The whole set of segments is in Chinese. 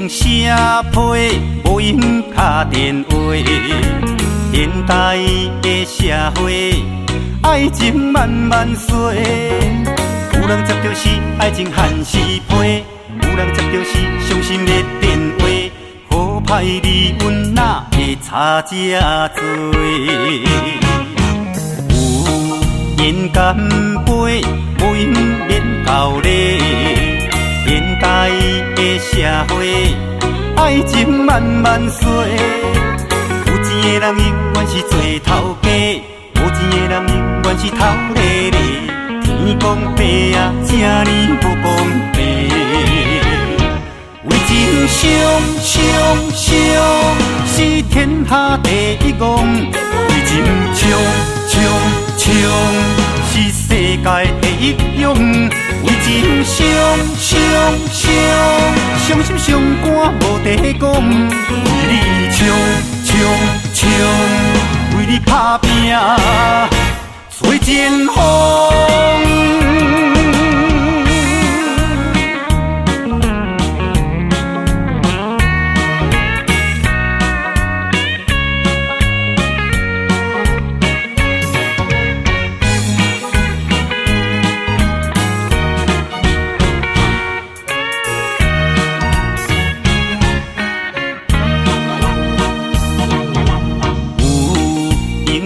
用写批，无用打电话。现代的社会，爱情慢慢衰。有人接到是爱情限时批，有人接到是伤心的电话。好歹离阮哪会差这多？有人干杯，无用免交礼。现代的社会，爱情慢慢衰。有钱的人永远是做头家，无钱的人永远是头咧咧。天公伯啊，这呢不公平。为情是天下第一戆，为情是世界第一勇。为情伤心伤肝无地讲，为你冲，为你打拼，吹前风。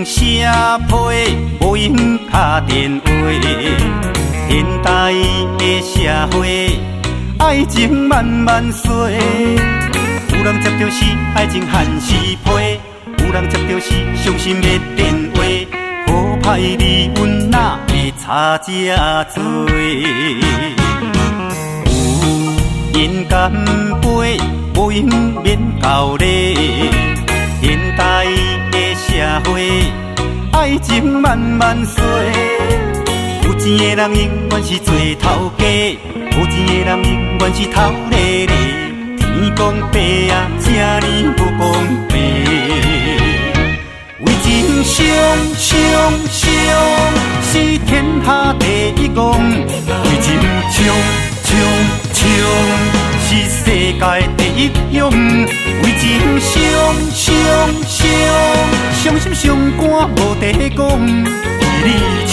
写批，无用打电话。现代的社会，爱情慢慢衰。有人接到是爱情限时批，有人接到是伤心的电话。好歹离阮哪会差这多？有人干杯，无用免交礼。现代的社会，爱情慢慢衰。有钱的人永远是做头家，无钱的人永远是头咧咧。天公伯啊，这呢不公平。为情伤是天下第一戆，为情冲是世界第一勇。为情伤心伤肝无地讲，为你冲，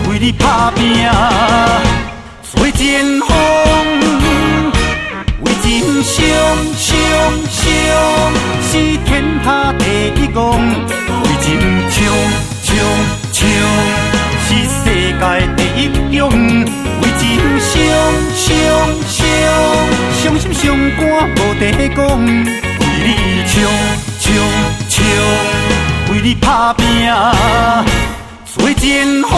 为你打拼，吹前风。为情伤是天下第一戆，为情冲是世界第一勇。为情伤心伤肝无地讲，为你冲，为你打拼，吹前风。